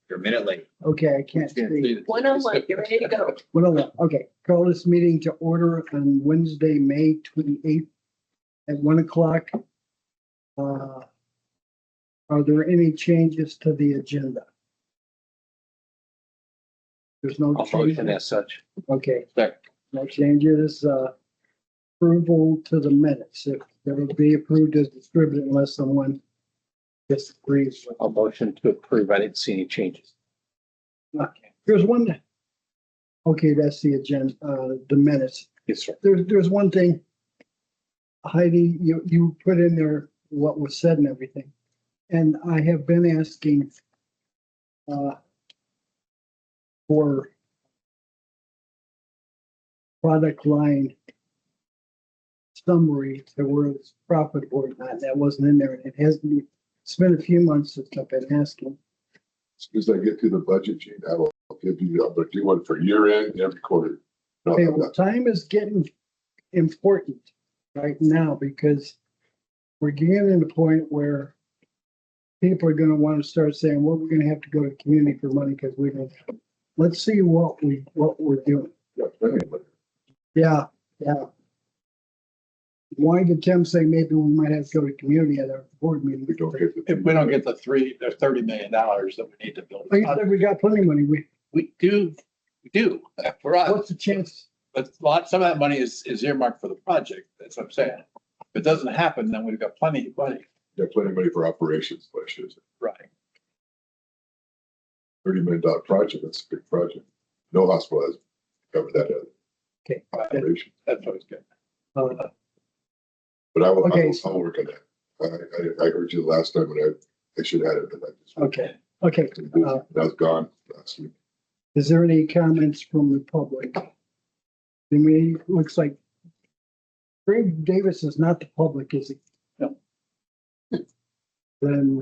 You're a minute late. Okay, I can't see. 101, get ready to go. 1:11. Okay, call this meeting to order on Wednesday, May 28th at 1 o'clock. Are there any changes to the agenda? There's no I'll change. motion as such. Okay, Second. no changes. Approval to the minutes. If they will be approved as distributed unless someone disagrees with. I'll motion to approve. I didn't see any changes. Okay, there's one. Okay, that's the agenda, the minutes. Yes, sir. There's one thing. Heidi, you put in there what was said and everything. And I have been asking for product line summary to where it's profitable or not. That wasn't in there. And it hasn't, it's been a few months since I've been asking. As soon as I get to the budget sheet, I will give you, I'm gonna do one for year end every quarter. No, Okay, I'm well, not- time is getting important right now because we're getting to the point where people are gonna want to start saying, well, we're gonna have to go to community for money because we don't. Let's see what we're doing. yeah, anyway, Yeah, yeah. Why did Tim say maybe we might have to go to community at our board meeting? we don't get the. If we don't get the $30 million that we need to build. Like I said, we got plenty of money. We do, for us, What's the chance? but some of that money is earmarked for the project. That's what I'm saying. If it doesn't happen, then we've got plenty of money. Got plenty of money for operations, questions. Right. $30 million project, that's a big project. No hospital has covered that other Okay. operation, That's what it's good. but I'll Okay. work on that. I heard you the last time when I should have had it, but I just. Okay, okay. That was gone last week. Is there any comments from the public? To me, looks like Greg Davis is not the public, is he? No. Then,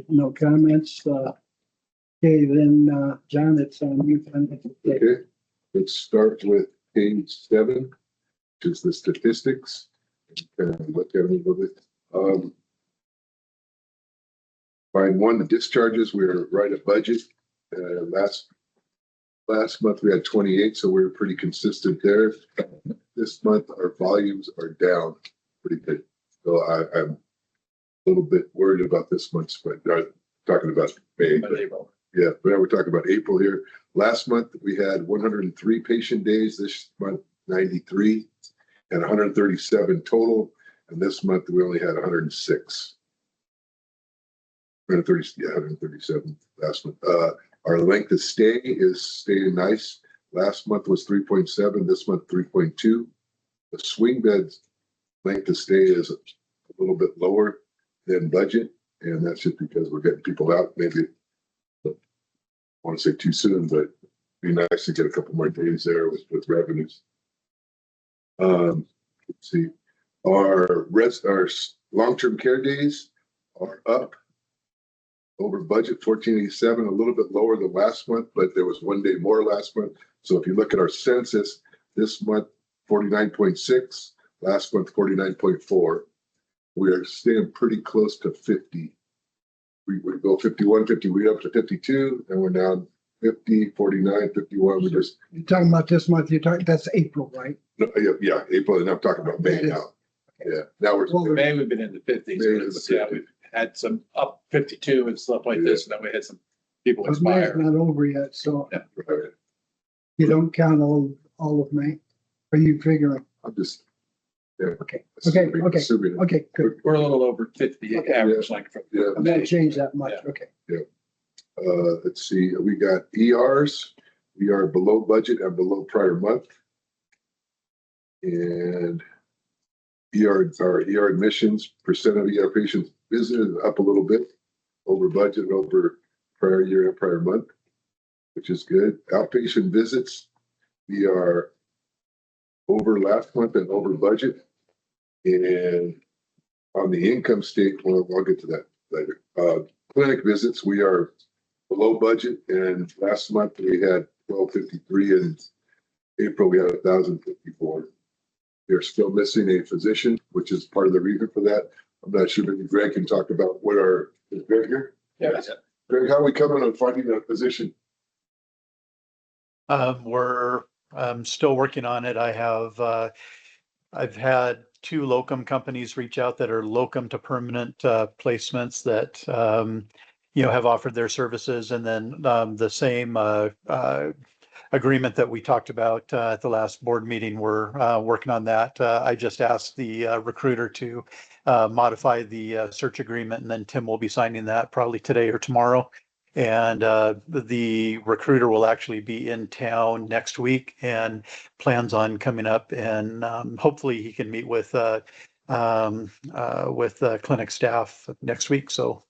no comments. Okay, then, John, it's on you. Okay, let's start with page 7, which is the statistics. Kind of look at it a little bit. Line 1, the discharges, we're right at budget. Last month we had 28, so we're pretty consistent there. This month our volumes are down pretty good. So I'm a little bit worried about this month's, but talking about May. But yeah, but we're talking about April here. Last month we had 103 patient days. This month 93 and 137 total. And this month we only had 106. 137 last month. Our length of stay is staying nice. Last month was 3.7. This month 3.2. The swing beds length of stay is a little bit lower than budget, and that's just because we're getting people out. Maybe I want to say too soon, but it'd be nice to get a couple more days there with revenues. Let's see, our long-term care days are up over budget, 1487, a little bit lower than last month, but there was one day more last month. So if you look at our census, this month 49.6, last month 49.4. We are staying pretty close to 50. We go 51, 50, we up to 52, and we're now 50, 49, 51. We just You're talking about this month, that's April, right? no, yeah, April, and I'm talking about May now. Yeah, now we're. Well, May we've been in the 50s. May but in it's- the Yeah, 50s. we've had some up 52 and stuff like this, and then we had some people Because May's expire. not over yet, so Right. you don't count all of May? Are you figuring? I'm just. Yeah. Okay, assuming- okay. assuming it. Okay, good. We're a little over 50 Okay. average length from. Yeah. I'm not change that much, Yeah. okay. Let's see, we got ERs. We are below budget and below prior month. And our ER admissions, percent of ER patients visited up a little bit over budget, over prior year and prior month, which is good. Outpatient visits, we are over last month and over budget. And on the income statement, well, I'll get to that later. Clinic visits, we are below budget, and last month we had 1253, and April we had 1054. We are still missing a physician, which is part of the reason for that. I'm not sure, maybe Greg can talk about what is Greg here? Yeah. Greg, how are we coming on finding a position? We're still working on it. I've had two locum companies reach out that are locum to permanent placements that have offered their services, and then the same agreement that we talked about at the last board meeting. We're working on that. I just asked the recruiter to modify the search agreement, and then Tim will be signing that probably today or tomorrow. And the recruiter will actually be in town next week and plans on coming up, and hopefully he can meet with clinic staff next week. So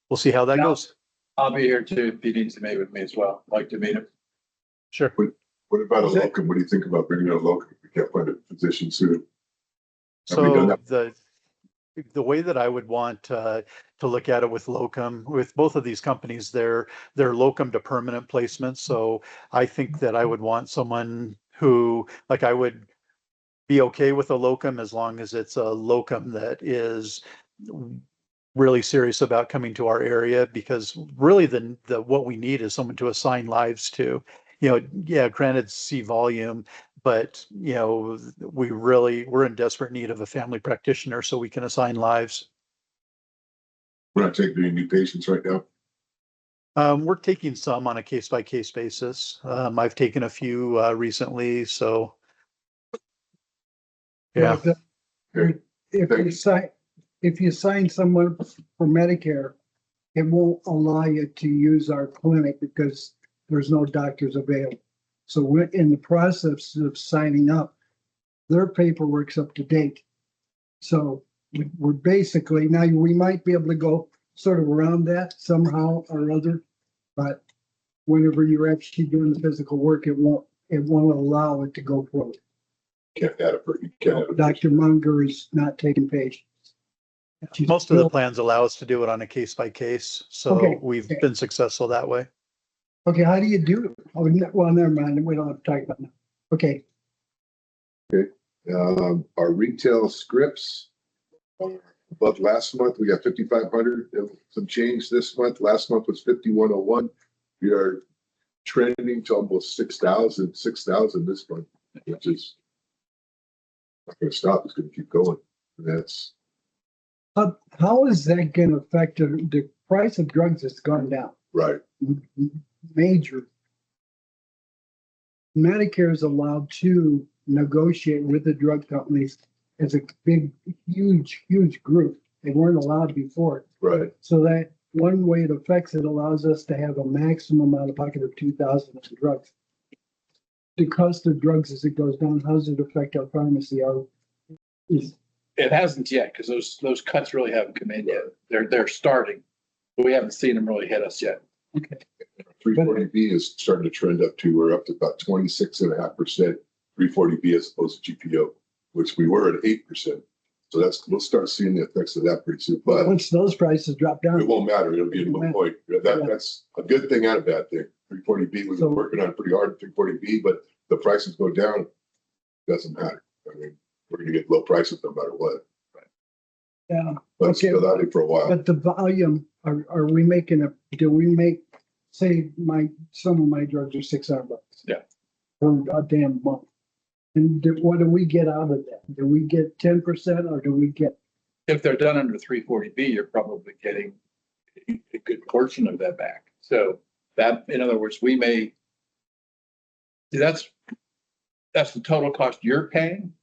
we'll see how that Yeah. goes. I'll be here too if he needs to meet with me as well. I'd like to meet him. Sure. What about a Is it- locum? What do you think about bringing in a locum if we can't find a position soon? Have we done So the way that I would want to look at it with locum, with both of these companies, they're locum to permanent placements. So I think that I would want someone who, like, I would be okay with a locum as long as it's a locum that is really serious about coming to our area, because really the what we need is someone to assign lives to. Yeah, granted, see volume, but we're in desperate need of a family practitioner so we can assign lives. We're not taking any new patients right now. We're taking some on a case-by-case basis. I've taken a few recently, so yeah. But Okay. if you sign someone for Medicare, it won't allow you to use our clinic because there's no doctors available. So we're in the process of signing up. Their paperwork's up to date. So we're basically, now we might be able to go sort of around that somehow or other, but whenever you're actually doing the physical work, it won't allow it to go forward. Can't add you can't have a Dr. Munger is not taking patients. She's Most of the still- plans allow us to do it on a case-by-case, so Okay. we've been successful that way. Okay, how do you do it? Oh, well, never mind. We don't have to talk about that. Okay, Our retail scripts, but last month we got 5,500 and some change this month. Last month was 5,101. We are trending to almost 6,000 this month, which is not going to stop. It's going to keep going. And that's how is that going to affect the price of drugs has gone down? right. Major. Medicare is allowed to negotiate with the drug companies as a big, huge group. They weren't allowed before. Right. So that one way it affects it allows us to have a maximum out of pocket of 2,000 in drugs. The cost of drugs as it goes down, how does it affect our pharmacy? It hasn't yet because those cuts really haven't come in yet. They're starting. But we haven't seen them really hit us yet. Okay. 340B is starting to trend up to, we're up to about 26.5% 340B as opposed to GPO, which we were at 8%. So we'll start seeing the effects of that pretty soon, but Once those prices drop down. it won't matter. It'll be a moot point. That's a good thing and a bad thing. 340B, we've been working on it pretty hard, 340B, but the prices go down, doesn't matter. I mean, we're gonna get low prices no matter what. Yeah. But it's Okay. still out there for a while. But the volume, do we make, say some of my drugs are $600. Yeah. For a damn month. And what do we get out of that? Do we get 10% or do we get? If they're done under 340B, you're probably getting a good portion of that back. So that, in other words, we may, that's the total cost you're paying.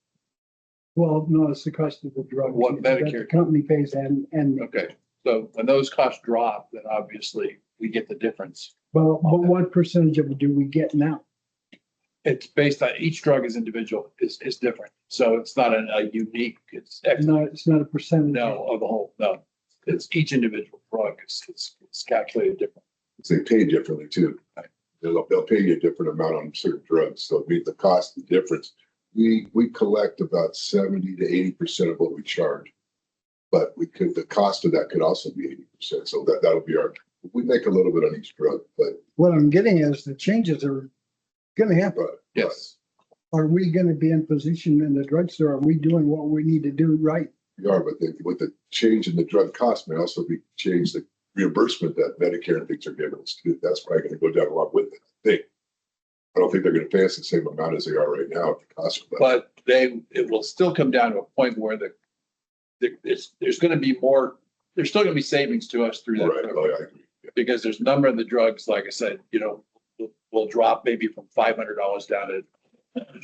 Well, no, it's the cost of the drug. What that Medicare- the company pays and. Okay. So when those costs drop, then obviously we get the difference. But what percentage of it do we get now? It's based on each drug is individual, is different. So it's not a unique, it's It's not a percentage. no of the whole, no. It's each individual drug it's calculated different. They pay differently too. They'll pay you a different amount on certain drugs. So the cost, the difference. We collect about 70 to 80% of what we charge. But the cost of that could also be 80%. So that'll be we make a little bit on each drug, but What I'm getting is the changes are gonna happen. Yes. Are we gonna be in position in the drugstore? Are we doing what we need to do right? we are, but with the change in the drug cost may also be change the reimbursement that Medicare and things are giving us too. That's probably gonna go down a lot with it, I think. I don't think they're gonna pay us the same amount as they are right now at the cost of that. But it will still come down to a point where there's gonna be more, there's still gonna be savings to us through that. Right, oh, yeah, I agree. Yeah. Because there's a number of the drugs, like I said, will drop maybe from $500 down to or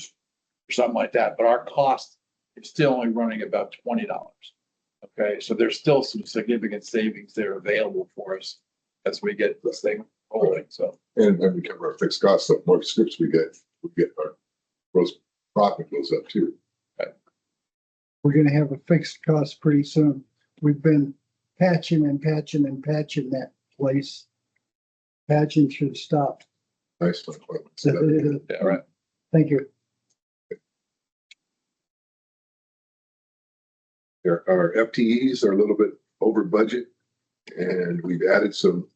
something like that, but our cost is still only running about $20. Okay, so there's still some significant savings there available for us as we get this thing rolling, so. And we cover our fixed costs, so more scripts we get our gross profit goes up too. We're gonna have a fixed cost pretty soon. We've been patching and patching and patching that place. Patching should stop. Nice one. Yeah, right. Thank you. Our FTEs are a little bit over budget, and we've added some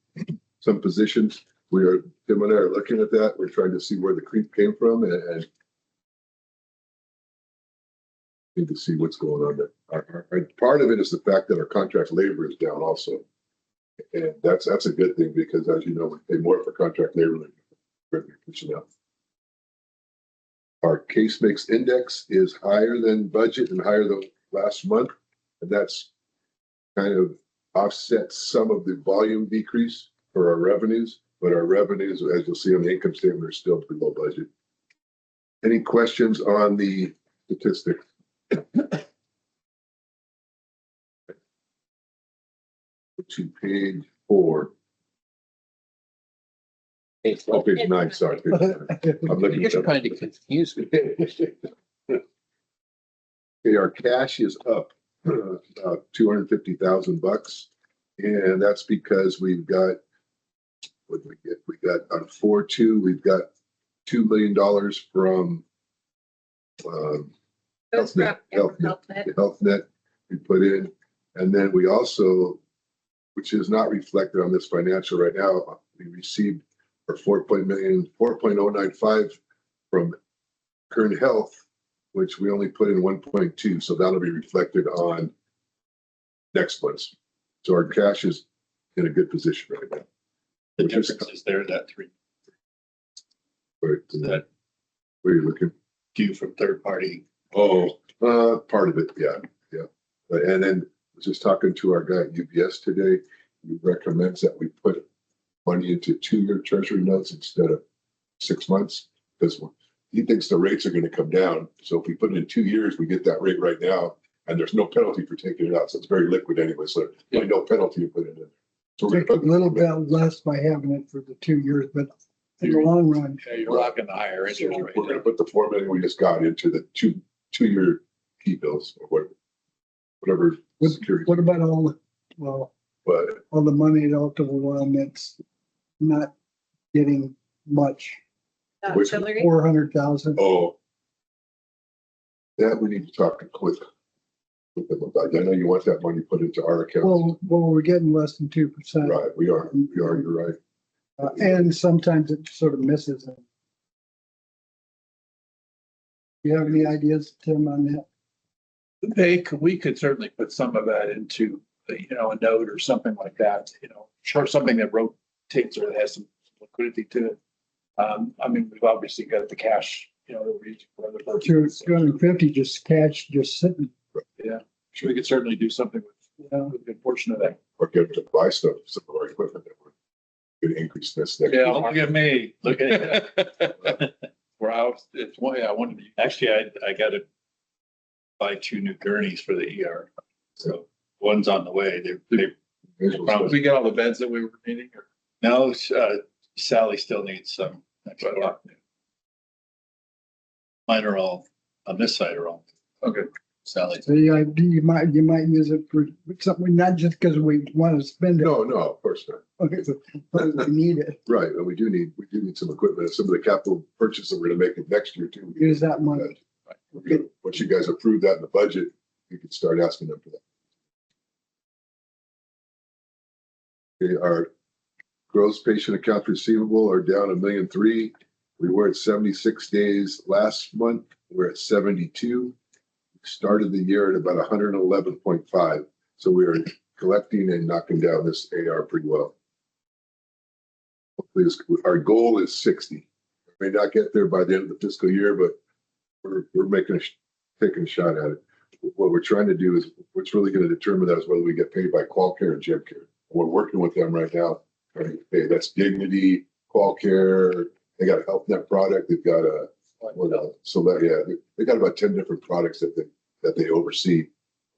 positions. Tim and I are looking at that. We're trying to see where the creep came from and need to see what's going on there. Our part of it is the fact that our contract labor is down also. And that's a good thing because, as you know, we pay more for contract labor than regular personnel. Our case mix index is higher than budget and higher than last month. And that's kind of offsets some of the volume decrease for our revenues. But our revenues, as you'll see on the income statement, are still below budget. Any questions on the statistics? To page 4. Oh, page 9, sorry. I'm looking You're at trying to confuse me. Okay, our cash is up about $250,000, and that's because we've got what did we get? We got on 4.2, we've got $2 million from Health Net we put in, and then we also, which is not reflected on this financial right now, we received our 4.095 from KERN Health, which we only put in 1.2, so that'll be reflected on next month's. So our cash is in a good position right now. The difference is there, that 3. That where you're looking? Due from third party. Oh, part of it, yeah. And then I was just talking to our guy at UBS today. He recommends that we put money into 2-year treasury notes instead of 6 months because he thinks the rates are going to come down. So if we put it in 2 years, we get that rate right now, and there's no penalty for taking it out. So it's very liquid anyway. So there's no penalty to put it in. So Take a little bit less by having it for the 2 years, but in the long run. Yeah, you're locking the higher interest rate. we're going to put the $4 million we just got into the two-year T-bills or whatever security. What about all the money out to the one that's not getting much? Which- Auxiliary? 400,000. Oh, that we need to talk to Cliff them about. I know you want that money put into our account. Well, we're getting less than 2%. Right, we are, you're right. And sometimes it sort of misses it. Do you have any ideas, Tim, on that? We could certainly put some of that into, a note or something like that, sure, something that rotates or that has some liquidity to it. I mean, we've obviously got the cash, that we're using for other purposes. 250 just cash, just sitting. Yeah, sure, we could certainly do something with a good portion of that. Or get them to buy stuff, some of our equipment that we're going to increase this next year. Look at me. Look at it. Where I wanted to. Actually, I got to buy 2 new gurneys for the ER. So one's on the way. May as well Did we get all the beds that we were needing? Or? No, Sally still needs some. Mine are all on this side are all. Okay. Sally. So you might use it for something, not just because we want to spend it. No, of course not. Okay, but we need it. Right, and we do need some equipment, some of the capital purchases that we're going to make it next year too. Use that money. Once you guys approve that in the budget, you can start asking them for that. Okay, our gross patient accounts receivable are down $1.3 million. We were at 76 days last month. We're at 72. We started the year at about 111.5. So we're collecting and knocking down this AR pretty well. Hopefully our goal is 60. May not get there by the end of the fiscal year, but we're taking a shot at it. What we're trying to do is what's really going to determine that is whether we get paid by QualCare and GenCare. We're working with them right now. Hey, that's Dignity, QualCare. They got a Health Net product. They've got a they got about 10 different products that they oversee.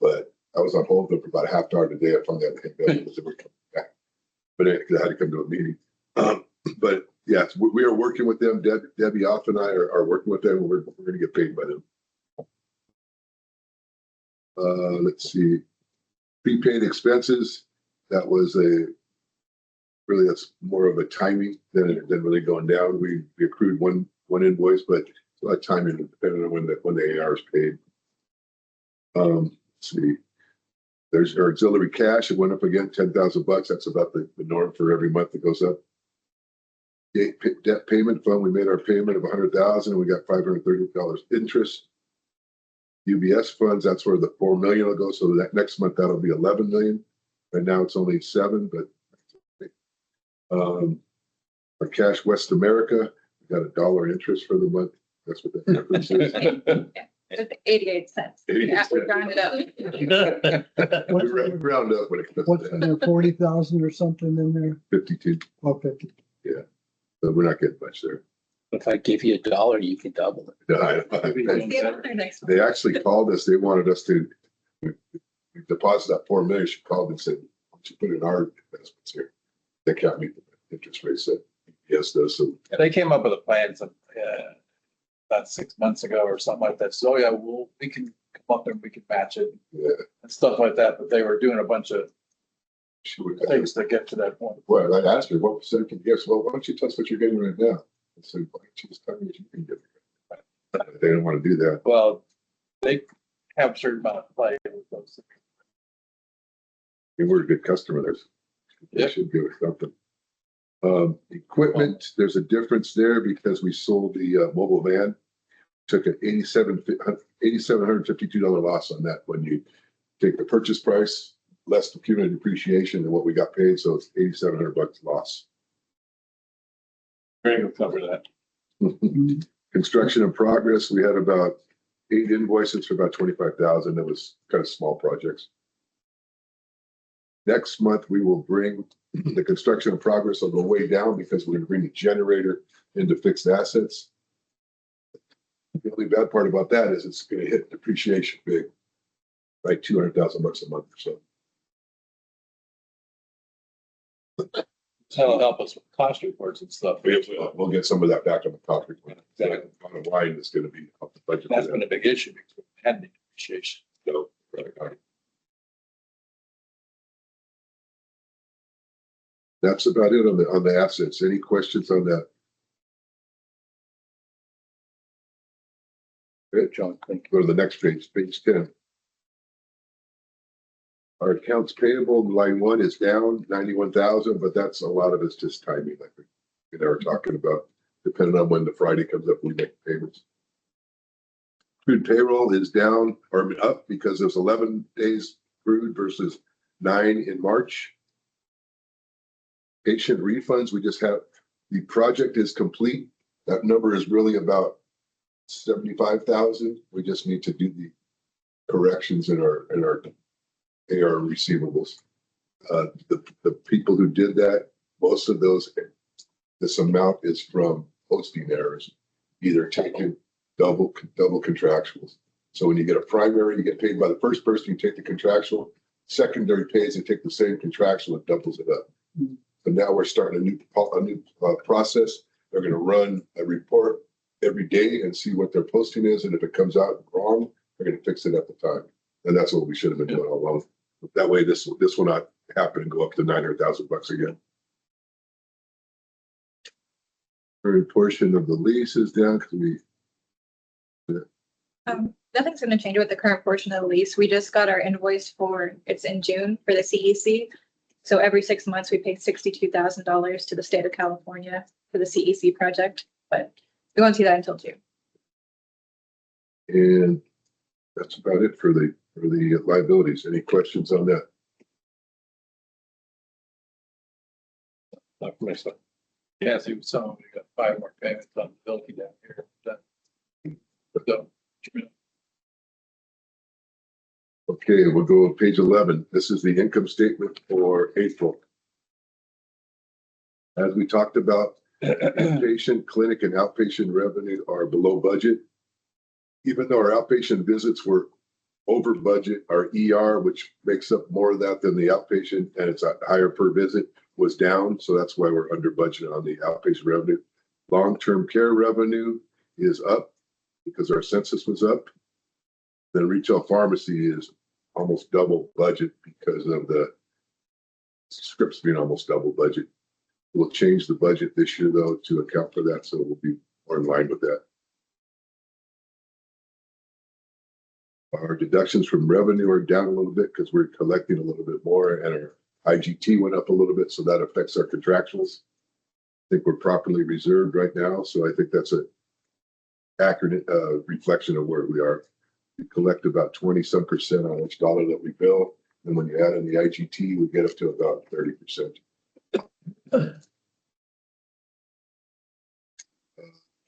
But I was on hold with them for about a half hour today. I found out they were coming back, but I had to come to a meeting. But yes, we are working with them. Debbie Off and I are working with them. We're going to get paid by them. Let's see, prepaid expenses. That was that's more of a timing than really going down. We accrued one invoice, but it's a lot of timing depending on when the AR is paid. Let's see, there's our auxiliary cash. It went up again, $10,000. That's about the norm for every month it goes up. Debt payment fund. We made our payment of $100,000 and we got $530 interest. UBS funds, that's where the $4 million will go. So that next month that'll be $11 million. Right now it's only $7, but our cash West America, we got $1 interest for the month. That's what that difference is. It's 88 cents. 88 Yeah, we cents. rounded up. We round up when it comes What's to in that. there, 40,000 or something in there? 52. Oh, 50. So we're not getting much there. If I give you $1, you can double it. No, Let's get up there next one. they actually called us. They wanted us to deposit that $4 million. She called and said, "Why don't you put in our investments here? They can't meet the interest rate that yes does." So They came up with a plan some, about 6 months ago or something like that. So, oh, yeah, we can come up there and we can match it yeah, and stuff like that. But they were doing a bunch of she would. things to get to that point. Well, I asked her what percent can you guess. Well, why don't you tell us what you're getting right now? I said, why don't you just tell me what you can get? They don't want to do that. Well, they have a certain amount of play with those. And we're a good customer. They Yeah. should give us something. Equipment, there's a difference there because we sold the mobile van. Took an $8,752 loss on that when you take the purchase price, less the cumulative depreciation than what we got paid. So it's $8,700 loss. Greg will cover that. Construction in progress. We had about 8 invoices for about 25,000. That was kind of small projects. Next month, we will bring the construction in progress will go way down because we're going to bring the generator into fixed assets. The only bad part about that is it's going to hit depreciation big, like $200,000 a month or so. That'll help us with cost reports and stuff. We'll get some of that back on the top report. Bottom line is going to be up the budget. That's been a big issue because we had the depreciation. So, right. That's about it on the assets. Any questions on that? Good, John. Thank you. Go to the next page, page 10. Our accounts payable, line 1 is down 91,000, but that's a lot of it's just timing, like we were talking about, depending on when the Friday comes up, we make payments. Accrued payroll is down or up because there's 11 days accrued versus 9 in March. Patient refunds, we just have, the project is complete. That number is really about 75,000. We just need to do the corrections in our AR receivables. The people who did that, most of this amount is from posting errors, either taking double contractuals. So when you get a primary, you get paid by the first person, you take the contractual. Secondary pays, they take the same contractual and doubles it up. But now we're starting a new process. They're going to run a report every day and see what their posting is. And if it comes out wrong, they're going to fix it at the time. And that's what we should have been doing all along. That way, this will not happen and go up to $900,000 again. Current portion of the lease is down because we. Nothing's going to change with the current portion of the lease. We just got our invoice it's in June for the CEC. So every 6 months, we pay $62,000 to the state of California for the CEC project, but we won't see that until June. And that's about it for the liabilities. Any questions on that? Not for myself. Yeah, see, some, we got 5 more payments on the building down here. So, Okay, we'll go to page 11. This is the income statement for April. As we talked about, inpatient clinic and outpatient revenue are below budget. Even though our outpatient visits were over budget, our ER, which makes up more of that than the outpatient, and it's a higher per visit, was down. So that's why we're under budget on the outpatient revenue. Long-term care revenue is up because our census was up. Then retail pharmacy is almost double budget because of the scripts being almost double budget. We'll change the budget this year though to account for that, so we'll be more in line with that. Our deductions from revenue are down a little bit because we're collecting a little bit more, and our IGT went up a little bit, so that affects our contractuals. I think we're properly reserved right now, so I think that's a accurate reflection of where we are. We collect about 20% on each dollar that we bill, and when you add in the IGT, we get up to about 30%.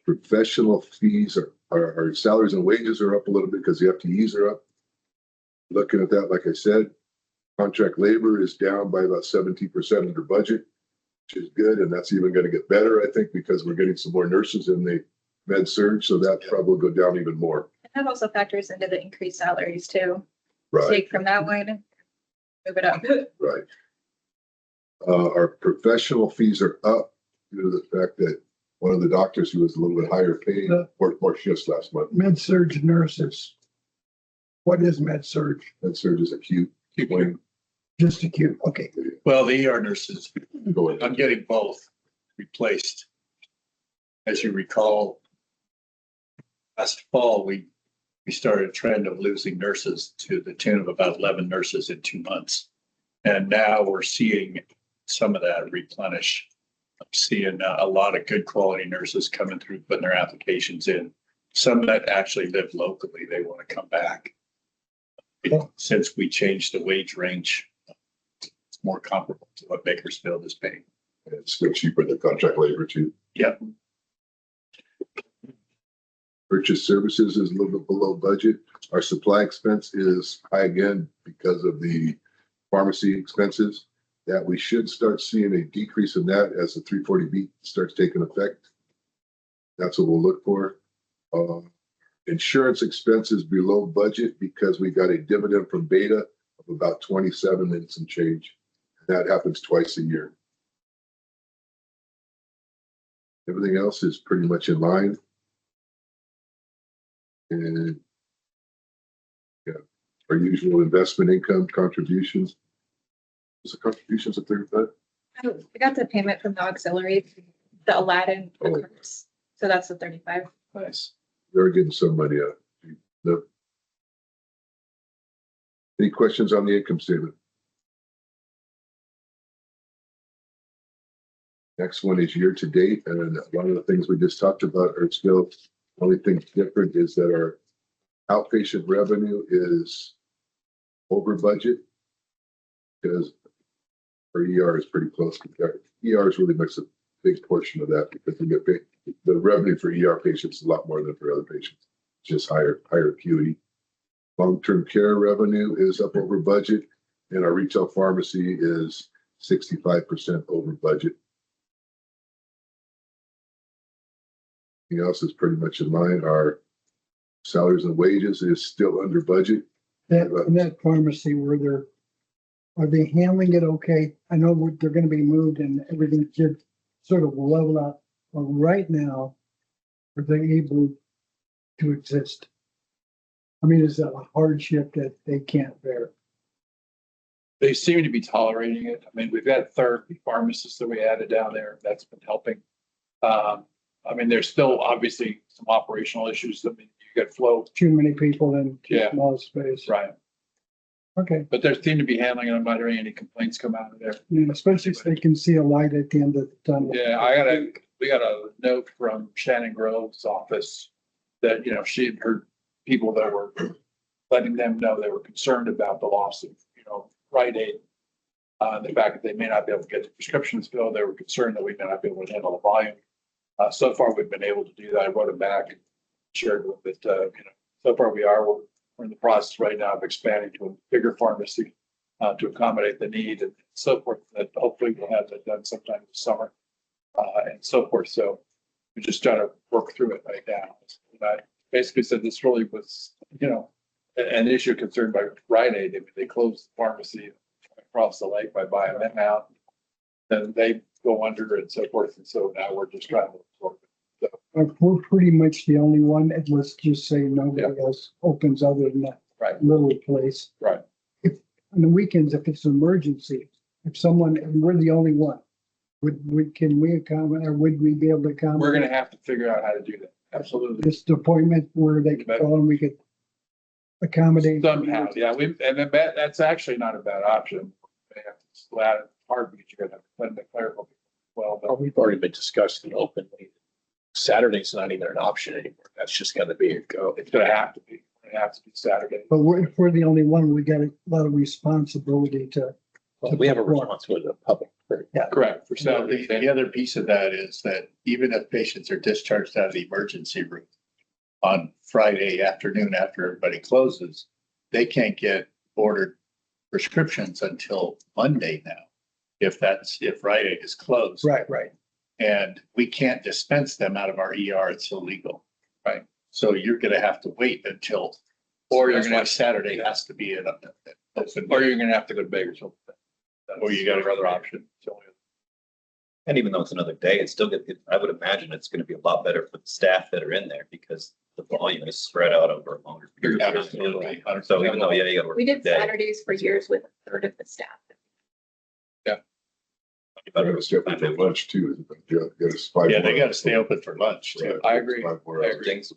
Professional fees our salaries and wages are up a little bit because the FTEs are up. Looking at that, like I said, contract labor is down by about 17% under budget, which is good, and that's even going to get better, I think, because we're getting some more nurses in the med surge, so that probably will go down even more. And that also factors into the increased salaries too. Right. Take from that line and move it up. Right. Our professional fees are up due to the fact that one of the doctors who was a little bit higher paid worked more shifts last month. Med surge nurses. What is med surge? Med surge is acute. Wayne, Just acute. Okay. well, the ER nurses, go ahead. I'm getting both replaced. As you recall, last fall, we started a trend of losing nurses to the tune of about 11 nurses in 2 months. And now we're seeing some of that replenish. I'm seeing a lot of good quality nurses coming through, putting their applications in. Some that actually live locally, they want to come back. Since we changed the wage range, it's more comparable to what Bakersfield is paying. It's still cheaper than contract labor too. Yep. Purchase services is a little bit below budget. Our supply expense is high again because of the pharmacy expenses. That we should start seeing a decrease in that as the 340B starts taking effect. That's what we'll look for. Insurance expenses below budget because we got a dividend from Beta of about 27 and some change. That happens twice a year. Everything else is pretty much in line. And yeah, our usual investment income contributions. What's the contributions of 35? I got the payment from the auxiliary, the Aladdin Oh. cards. So that's the 35. Nice. They're getting some money out. No. Any questions on the income statement? Next one is year to date, and a lot of the things we just talked about are still, the only thing different is that our outpatient revenue is over budget because our ER is pretty close. ERs really makes a big portion of that because we get paid. The revenue for ER patients is a lot more than for other patients, just higher acuity. Long-term care revenue is up over budget, and our retail pharmacy is 65% over budget. Everything else is pretty much in line. Our salaries and wages is still under budget. That pharmacy are they handling it okay? I know they're going to be moved and everything should sort of level out. But right now, are they able to exist? I mean, is that a hardship that they can't bear? They seem to be tolerating it. I mean, we've got therapy pharmacists that we added down there. That's been helping. I mean, there's still obviously some operational issues. I mean, you got flow. Too many people in too Yeah. small space. Right. Okay. But they seem to be handling it. I'm not hearing any complaints come out of there. Yeah, especially if they can see a light at the end of the tunnel. Yeah, we got a note from Shannon Grove's office that, she had heard people that were letting them know they were concerned about the loss of, Rite Aid. The fact that they may not be able to get the prescriptions filled, they were concerned that we may not be able to handle the volume. So far, we've been able to do that. I wrote it back and shared with it, so far we're in the process right now of expanding to a bigger pharmacy to accommodate the need and so forth, that hopefully we'll have that done sometime this summer and so forth. So we're just trying to work through it right now. And I basically said this really was, an issue concerned by Rite Aid. I mean, they closed the pharmacy across the lake by buying them out. Then they go under and so forth. And so now we're just trying to absorb it. We're pretty much the only one, and let's just say nobody else opens other than that Right. little place. Right. If on the weekends, if it's an emergency, if someone, and we're the only one, can we accommodate, or would we be able to accommodate? We're going to have to figure out how to do that. Absolutely. This appointment where they could call and we could accommodate. Somehow, yeah, that's actually not a bad option. They have to slap it hard because you're gonna have to put in the clerical. Well, Well, we've already been discussing openly. Saturday's not even an option anymore. That's just gonna be a go. it's gonna have to be, Saturday. But if we're the only one, we got a lot of responsibility to. Well, we have a responsibility to the public. Correct, for The Saturday. the other piece of that is that even if patients are discharged out of the emergency room on Friday afternoon after everybody closes, they can't get ordered prescriptions until Monday now. If Rite Aid is closed. Right. And we can't dispense them out of our ER. It's illegal. Right. So you're gonna have to wait until, Or you're that's gonna why have, Saturday has to be an open. or you're gonna have to go to Bakersfield. Or you got another option. So, And even though it's another day, it's still I would imagine it's gonna be a lot better for the staff that are in there because the volume is spread out over a longer period of time. Absolutely. So even though, yeah, you gotta work. We did the day, Saturdays for years with a third of the staff. you I better gotta stay up for lunch too. You gotta Yeah, they gotta stay open for lunch too. I agree. 5 more I hours. agree. things.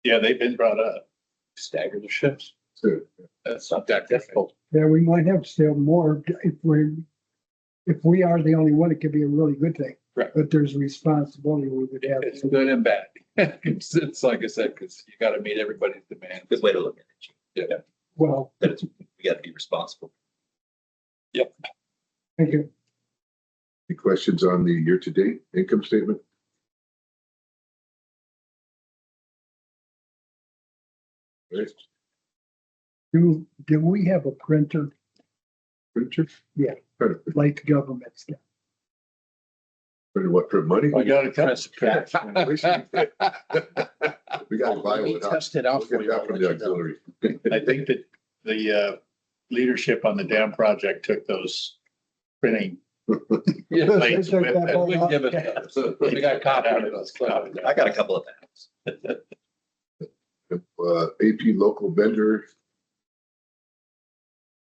Yeah, they've been brought up. Stagger the shifts. Good. That's not that difficult. Yeah, we might have to stay up more if we are the only one, it could be a really good thing. Right. But there's responsibility we would have. It's good and bad. It's like I said, because you gotta meet everybody's demand. Good way to look at it. Yeah. Well, That it's, we gotta be responsible. thank you. Any questions on the year-to-date income statement? Right, Do we have a printer printer? Yeah. Kind of, like the government's got? printer what, print money? We got a couple. We gotta buy We one. test it out We'll for get you. that from the auxiliary. I think that the leadership on the dam project took those printing Yeah, plates They took with that them. one we off. give it, we got caught out of those. I got a couple of things. AP local vendor.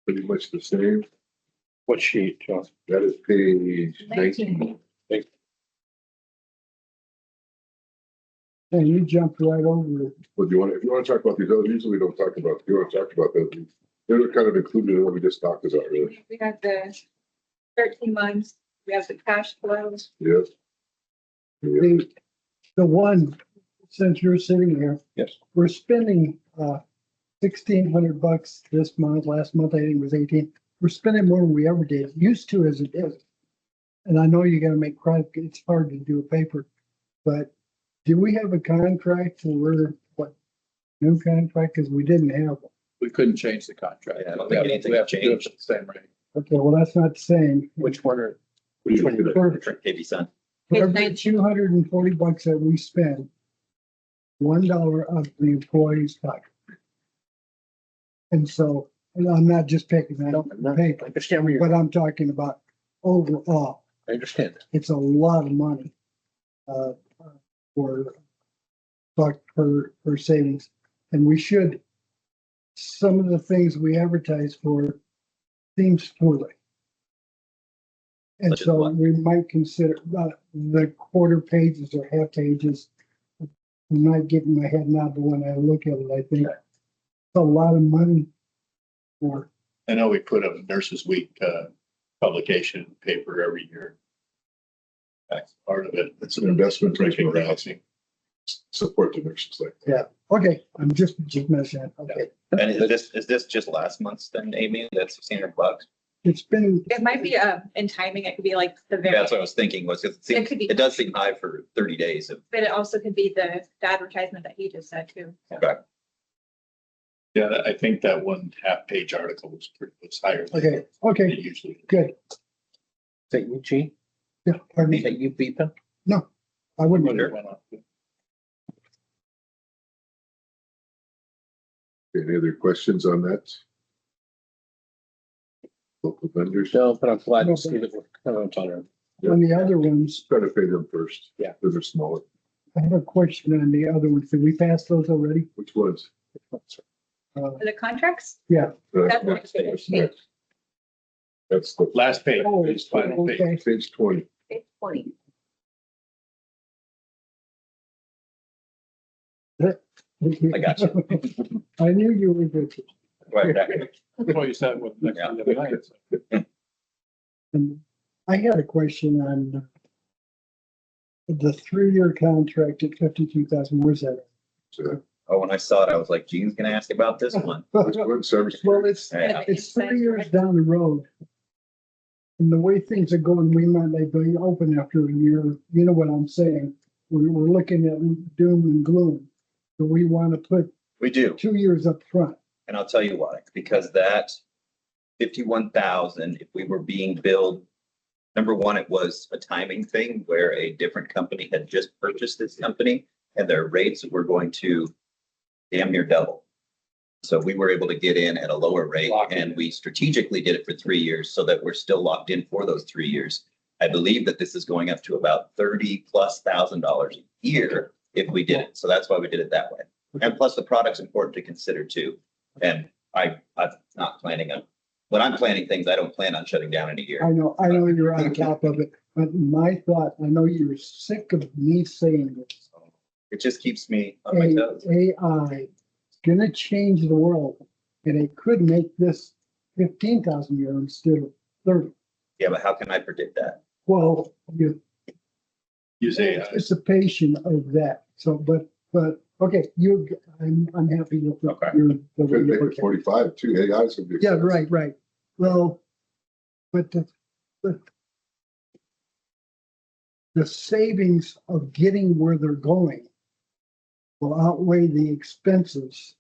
Pretty much the same. What sheet, John? That is page 19. And you jumped right over it. Well, do you want, if you want to talk about these others, usually we don't talk about, you want to talk about those. They're kind of included in what we just talked about, really. We have the 13 months, we have the cash flows. Yes. Yeah. The one, since you're sitting here. Yes. We're spending $1,600 this month. Last month, I think it was 18. We're spending more than we ever did, used to as it is. And I know you gotta make it's hard to do a paper, but do we have a contract for new contract? Cause we didn't have one. We couldn't change the contract. Yeah, I don't think anything We have to do it changed. at the same rate. Okay, well, that's not the same. Which one are? Which one? For KB Sun. for every Page 19. $240 that we spend, $1 of the employee's pocket. And so, and I'm not just picking that up in the I paper, understand where you're, but I'm talking about overall. I understand. It's a lot of money for savings. And we should, some of the things we advertise for seems foolish. And Such as so what? we might consider the quarter pages or half pages. I'm not getting my head now, but when I look at it, I think it's a lot of money for, I know we put up a Nurses Week publication paper every year. That's part of it. It's an investment. Recognizing. Support the nurses like that. okay, I'm just mentioning, okay. And is this just last month's then, Amy? That's $1,600? it's been, It might be, in timing, it could be like the very, That's what I was thinking was, because It could be- it does seem high for 30 days of, but it also could be the advertisement that he just said too. okay. Yeah, I think that one half-page article was higher. than okay, okay, it usually. good. Is that you, Gene? Yeah, pardon Is me. that you beeping? I wouldn't. Wonder when Any other questions on that? Local vendors, No, but I'm glad to see that we're coming on our. On the other ones, try to pay them first. Yeah. Because they're smaller. I have a question on the other ones. Did we pass those already? Which ones? Uh, For the contracts? That's That's next. what That's it next. That's the last page, Oh, is final page. okay. page 20. It's 20. I got you. I knew you were good. Right, that- That's what you said with next Yeah. to the other night. And I had a question on the 3-year contract at 52,000. Where's that? So, Oh, when I saw it, I was like, Gene's gonna ask about this one. which one? Cybersecurity? Well, it's Yeah. It's 3 years down the road. And the way things are going, we might not be open after a year. You know what I'm saying? We're looking at doom and gloom. So we want to put We do. 2 years up front. And I'll tell you why, because that 51,000, if we were being billed, number one, it was a timing thing where a different company had just purchased this company and their rates were going to damn near double. So we were able to get in at a lower rate Lock in. and we strategically did it for 3 years so that we're still locked in for those 3 years. I believe that this is going up to about $30,000+ a year if we did it. So that's why we did it that way. And plus the product's important to consider too. And I'm not planning on, when I'm planning things, I don't plan on shutting down in a year. I know you're on top of it, but my thought, I know you're sick of me saying this. It just keeps me on my toes. AI is gonna change the world and it could make this 15,000 a year instead of 30. Yeah, but how can I predict that? Well, you Use AI. anticipation of that. So, but, okay, I'm happy with Okay. the way Could you make look it at it. 45 too. AI's gonna be. Yeah, expensive. right. Well, but the savings of getting where they're going will outweigh the expenses.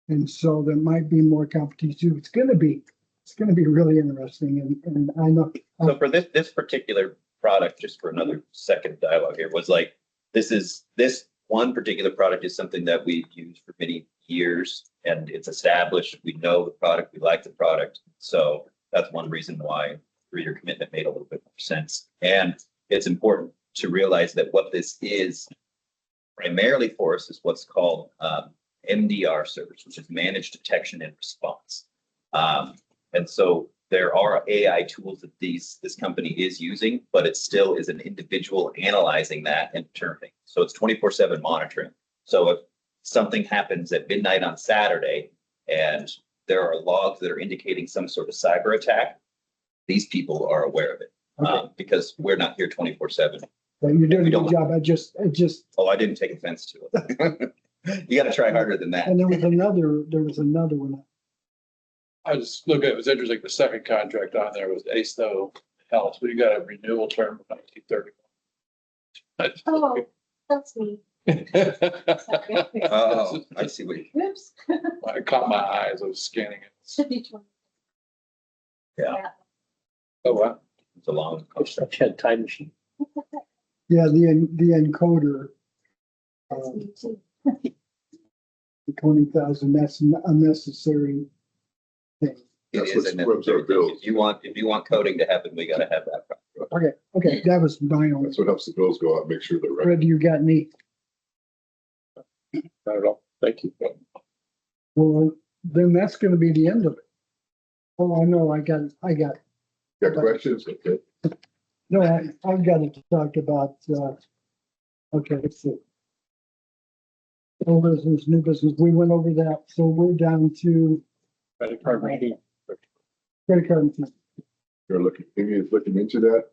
And so there might be more competition. It's gonna be really interesting and I know. So for this particular product, just for another second dialogue here, was like, this one particular product is something that we've used for many years and it's established. We know the product, we like the product. So that's one reason why 3-year commitment made a little bit more sense. And it's important to realize that what this is primarily for us is what's called MDR service, which is managed detection and response. And so there are AI tools that this company is using, but it still is an individual analyzing that and determining. So it's 24/7 monitoring. So if something happens at midnight on Saturday and there are logs that are indicating some sort of cyber attack, these people are aware of it because we're not here 24/7. But you're doing We a don't- good job. I just, Oh, I didn't take offense to it. You got to try harder than that. and there was another one. I just look at, it was interesting, the second contract on there was ASTO Health. We got a renewal term of 1931. Oh, that's me. Oh, I see what you, Oops. I caught my eye as I was scanning it. Should be 20. Oh, wow. it's a long. Such a time machine. Yeah, the encoder, That's me too. the 20,000, that's an unnecessary thing. It That's is what a scrubs our necessary thing. bills. If you want coding to happen, we gotta have that. Okay, that was my only. That's what helps the bills go out, make sure they're right. Fred, you got any? Not at all. Thank you. Well, then that's gonna be the end of it. Oh, I know, I got, Got questions? Okay. no, I've got to talk about, okay, let's see. Old business, new business, we went over that, so we're down to Credit card reading. credit card. and- They're looking, Amy is looking into that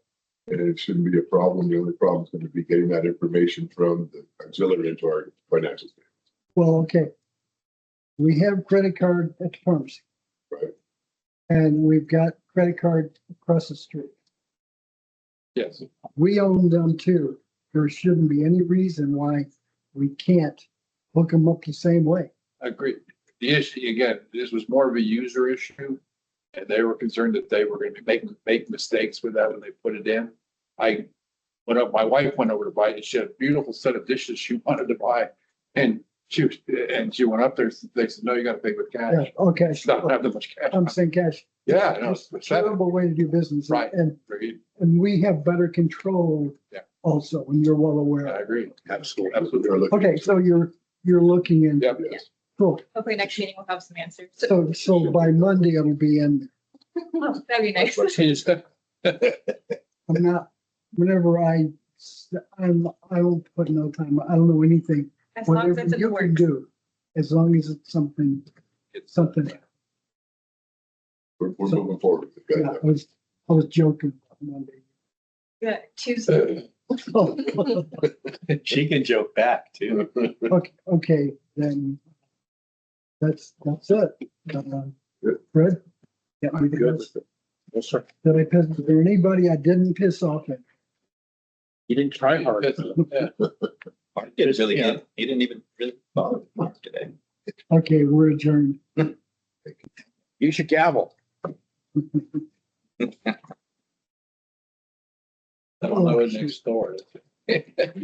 and it shouldn't be a problem. The only problem is going to be getting that information from the auxiliary into our financial statement. Well, okay. We have credit card at the pharmacy. Right. And we've got credit card across the street. Yes, We own them too. There shouldn't be any reason why we can't hook them up the same way. agree. The issue, again, this was more of a user issue. And they were concerned that they were gonna be make mistakes with that when they put it in. My wife went over to buy it. She had a beautiful set of dishes she wanted to buy. And she went up there, they said, no, you gotta pay with Yeah, cash. okay. She doesn't have that much cash. I'm saying cash. Yeah, I know. It's a terrible way to do business. Right. And Agreed. we have better control. Yeah. Also, and you're well aware. I agree. Absolutely. Absolutely. We're looking- Okay, so you're looking in. Yep. Cool. Hopefully next meeting we'll have some answers. So by Monday it'll be in. Oh, that'd be nice. I'm not, whenever I don't put no time, I don't know anything. As long as Whatever it's in the you can works. do, as long as it's something. We're moving forward. Good. Yeah, I was joking Monday. Yeah, Tuesday. She can joke back too. Okay, then that's it. Fred? Yeah, I Good. Yes, sir. Did I piss, is there anybody I didn't piss off at? You didn't try hard. Mark didn't really, he didn't even really bother Mark today. Okay, we're adjourned. Use your gavel. I don't know it next door.